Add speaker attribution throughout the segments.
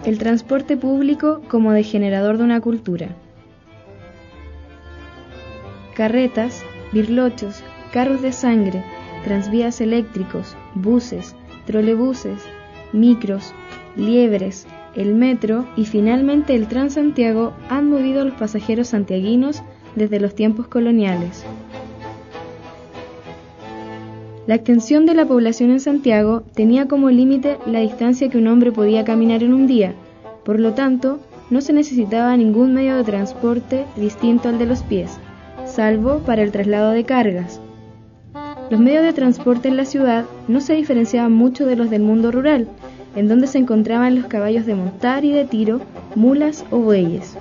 Speaker 1: El transporte público como degenerador de una cultura. Carretas, birlochos, carros de sangre, tranvías eléctricos, buses, trolebuses, micros, liebres, el metro y finalmente el Transantiago han movido a los pasajeros santiaguinos desde los tiempos coloniales. La extensión de la población en Santiago tenía como límite la distancia que un hombre podía caminar en un día, por lo tanto, no se necesitaba ningún medio de transporte distinto al de los pies, salvo para el traslado de cargas. Los medios de transporte en la ciudad no se diferenciaban mucho de los del mundo rural, en donde se encontraban los caballos de montar y de tiro, mulas o bueyes.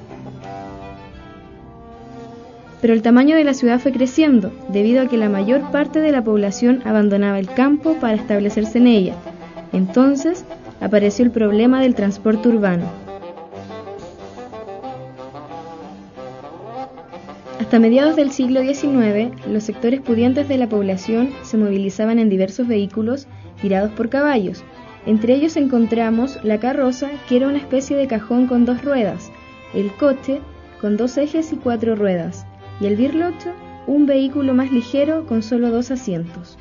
Speaker 1: Pero el tamaño de la ciudad fue creciendo, debido a que la mayor parte de la población abandonaba el campo para establecerse en ella. Entonces, apareció el problema del transporte urbano. Hasta mediados del siglo XIX, los sectores pudientes de la población se movilizaban en diversos vehículos tirados por caballos. Entre ellos encontramos la carroza, que era una especie de cajón con 2 ruedas, el coche, con 2 ejes y 4 ruedas, y el birlocho, un vehículo más ligero con solo 2 asientos.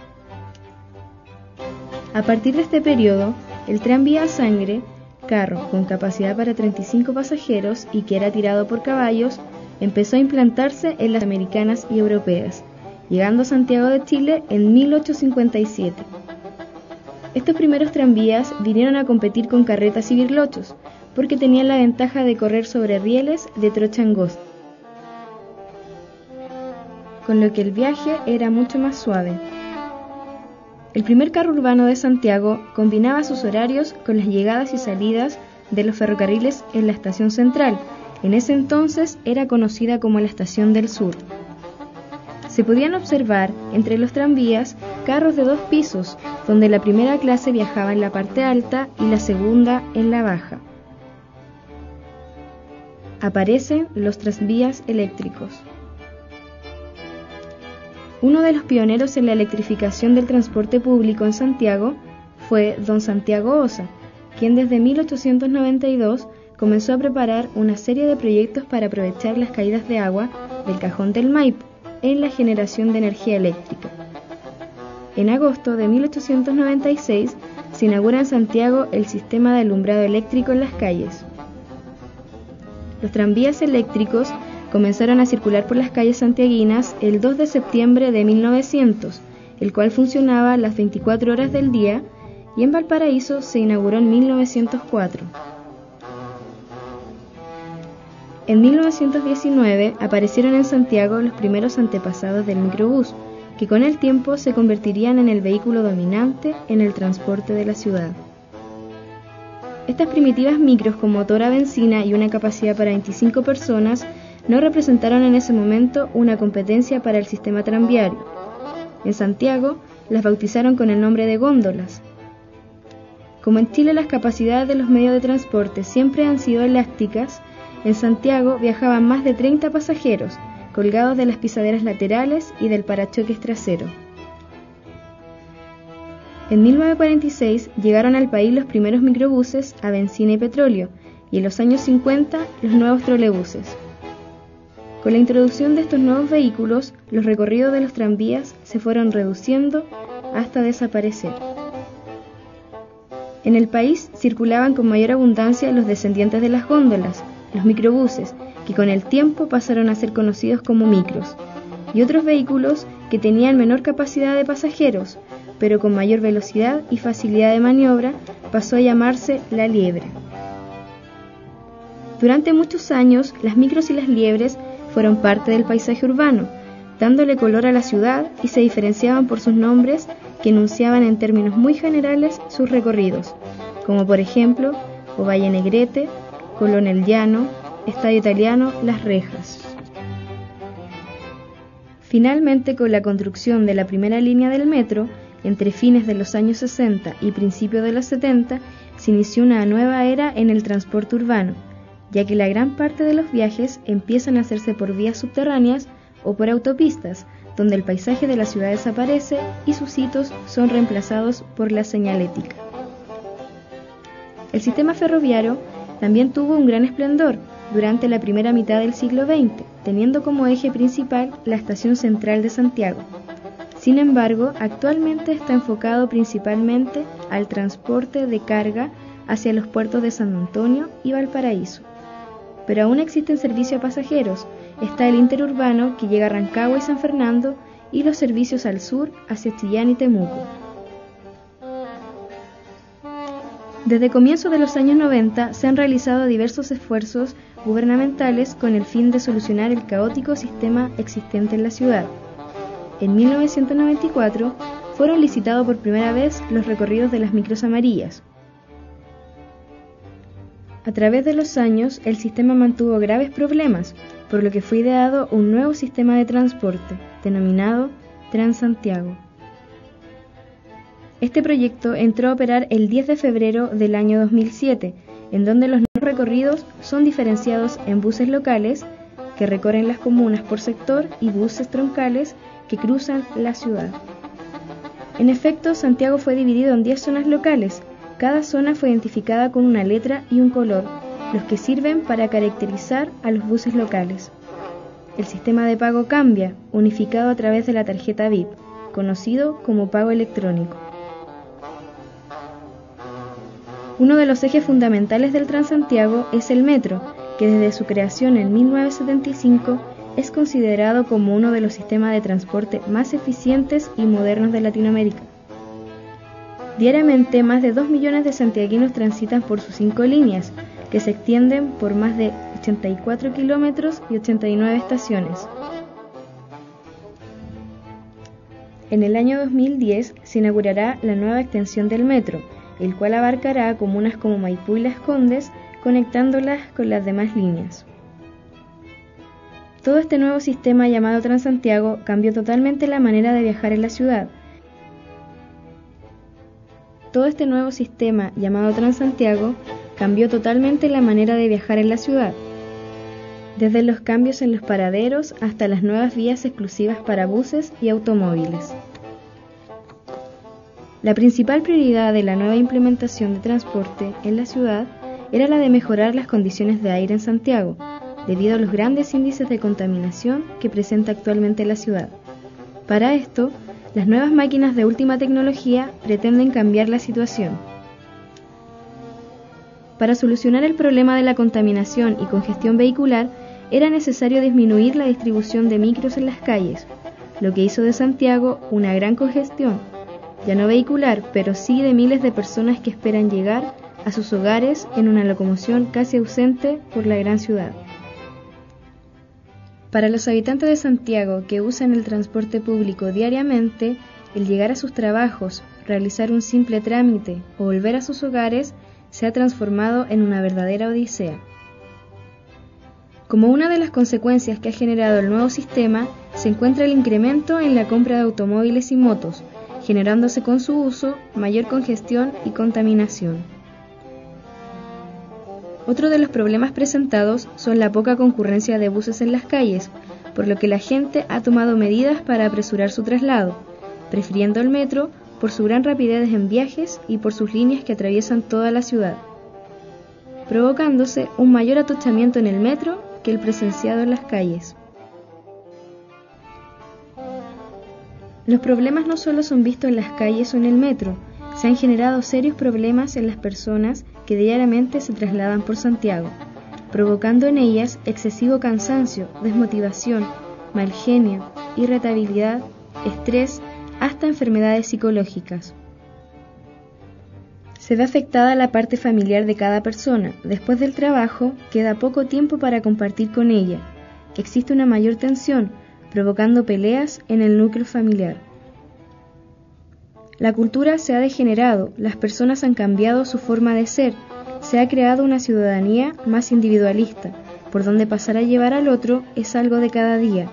Speaker 1: A partir de este periodo, el tranvía a sangre, carro con capacidad para 35 pasajeros y que era tirado por caballos, empezó a implantarse en las americanas y europeas, llegando a Santiago de Chile en 1857. Estos primeros tranvías vinieron a competir con carretas y birlochos, porque tenían la ventaja de correr sobre rieles de trocha angosta, con lo que el viaje era mucho más suave. El primer carro urbano de Santiago combinaba sus horarios con las llegadas y salidas de los ferrocarriles en la estación central. En ese entonces era conocida como la Estación del Sur. Se podían observar entre los tranvías carros de 2 pisos, donde la primera clase viajaba en la parte alta y la segunda en la baja. Aparecen los tranvías eléctricos. Uno de los pioneros en la electrificación del transporte público en Santiago fue don Santiago Osa, quien desde 1892 comenzó a preparar una serie de proyectos para aprovechar las caídas de agua del cajón del Maipo en la generación de energía eléctrica. En agosto de 1896 se inaugura en Santiago el sistema de alumbrado eléctrico en las calles. Los tranvías eléctricos comenzaron a circular por las calles santiaguinas el 2 de septiembre de 1900, el cual funcionaba las 24 horas del día, y en Valparaíso se inauguró en 1904. En 1919 aparecieron en Santiago los primeros antepasados del microbús, que con el tiempo se convertirían en el vehículo dominante en el transporte de la ciudad. Estas primitivas micros con motor a benzina y una capacidad para 25 personas no representaron en ese momento una competencia para el sistema tranviario. En Santiago las bautizaron con el nombre de góndolas. Como en Chile las capacidades de los medios de transporte siempre han sido elásticas, en Santiago viajaban más de 30 pasajeros, colgados de las pisaderas laterales y del parachoques trasero. En 1946 llegaron al país los primeros microbuses a benzina y petróleo, y en los años 50 los nuevos trolebuses. Con la introducción de estos nuevos vehículos, los recorridos de los tranvías se fueron reduciendo hasta desaparecer. En el país circulaban con mayor abundancia los descendientes de las góndolas, los microbuses, que con el tiempo pasaron a ser conocidos como micros, y otros vehículos que tenían menor capacidad de pasajeros, pero con mayor velocidad y facilidad de maniobra, pasó a llamarse la liebre. Durante muchos años, las micros y las liebres fueron parte del paisaje urbano, dándole color a la ciudad, y se diferenciaban por sus nombres que enunciaban en términos muy generales sus recorridos, como por ejemplo Ovalle Negrete, Colón El Llano, Estadio Italiano, Las Rejas. Finalmente, con la construcción de la primera línea del metro, entre fines de los años 60 y principios de los 70, se inició una nueva era en el transporte urbano, ya que la gran parte de los viajes empiezan a hacerse por vías subterráneas o por autopistas, donde el paisaje de la ciudad desaparece y sus hitos son reemplazados por la señalética. El sistema ferroviario también tuvo un gran esplendor durante la primera mitad del siglo XX, teniendo como eje principal la Estación Central de Santiago. Sin embargo, actualmente está enfocado principalmente al transporte de carga hacia los puertos de San Antonio y Valparaíso. Pero aún existen servicios a pasajeros. Está el interurbano que llega a Rancagua y San Fernando y los servicios al sur hacia Chillán y Temuco. Desde comienzos de los años 90 se han realizado diversos esfuerzos gubernamentales con el fin de solucionar el caótico sistema existente en la ciudad. En 1994 fueron licitados por primera vez los recorridos de las micros amarillas. A través de los años, el sistema mantuvo graves problemas, por lo que fue ideado un nuevo sistema de transporte, denominado Transantiago. Este proyecto entró a operar el 10 de febrero del año 2007, en donde los nuevos recorridos son diferenciados en buses locales, que recorren las comunas por sector, y buses troncales, que cruzan la ciudad. En efecto, Santiago fue dividido en 10 zonas locales. Cada zona fue identificada con una letra y un color, los que sirven para caracterizar a los buses locales. El sistema de pago cambia, unificado a través de la tarjeta VIP, conocido como pago electrónico. Uno de los ejes fundamentales del Transantiago es el metro, que desde su creación en 1975 es considerado como uno de los sistemas de transporte más eficientes y modernos de Latinoamérica. Diariamente, más de 2 millones de santiaguinos transitan por sus 5 líneas, que se extienden por más de 84 kilómetros y 89 estaciones. En el año 2010 se inaugurará la nueva extensión del metro, el cual abarcará comunas como Maipú y Las Condes, conectándolas con las demás líneas. Todo este nuevo sistema llamado Transantiago cambió totalmente la manera de viajar en la ciudad. Desde los cambios en los paraderos hasta las nuevas vías exclusivas para buses y automóviles. La principal prioridad de la nueva implementación de transporte en la ciudad era la de mejorar las condiciones de aire en Santiago, debido a los grandes índices de contaminación que presenta actualmente la ciudad. Para esto, las nuevas máquinas de última tecnología pretenden cambiar la situación. Para solucionar el problema de la contaminación y congestión vehicular, era necesario disminuir la distribución de micros en las calles, lo que hizo de Santiago una gran congestión, ya no vehicular, pero sí de miles de personas que esperan llegar a sus hogares en una locomoción casi ausente por la gran ciudad. Para los habitantes de Santiago que usan el transporte público diariamente, el llegar a sus trabajos, realizar un simple trámite o volver a sus hogares se ha transformado en una verdadera odisea. Como una de las consecuencias que ha generado el nuevo sistema, se encuentra el incremento en la compra de automóviles y motos, generándose con su uso mayor congestión y contaminación. Otro de los problemas presentados son la poca concurrencia de buses en las calles, por lo que la gente ha tomado medidas para apresurar su traslado, prefiriendo el metro por su gran rapidez en viajes y por sus líneas que atraviesan toda la ciudad, provocándose un mayor atochamiento en el metro que el presenciado en las calles. Los problemas no solo son vistos en las calles o en el metro, se han generado serios problemas en las personas que diariamente se trasladan por Santiago, provocando en ellas excesivo cansancio, desmotivación, mal genio, irritabilidad, estrés, hasta enfermedades psicológicas. Se ve afectada la parte familiar de cada persona. Después del trabajo, queda poco tiempo para compartir con ella. Existe una mayor tensión, provocando peleas en el núcleo familiar. La cultura se ha degenerado, las personas han cambiado su forma de ser, se ha creado una ciudadanía más individualista, por donde pasar a llevar al otro es algo de cada día.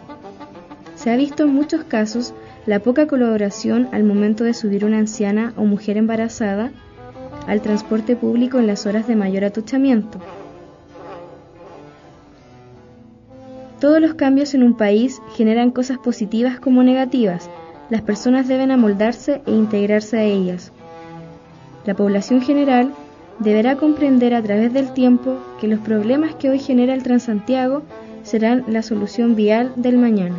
Speaker 1: Se ha visto en muchos casos la poca colaboración al momento de subir una anciana o mujer embarazada al transporte público en las horas de mayor atochamiento. Todos los cambios en un país generan cosas positivas como negativas. Las personas deben amoldarse e integrarse a ellas. La población general deberá comprender a través del tiempo que los problemas que hoy genera el Transantiago serán la solución vial del mañana.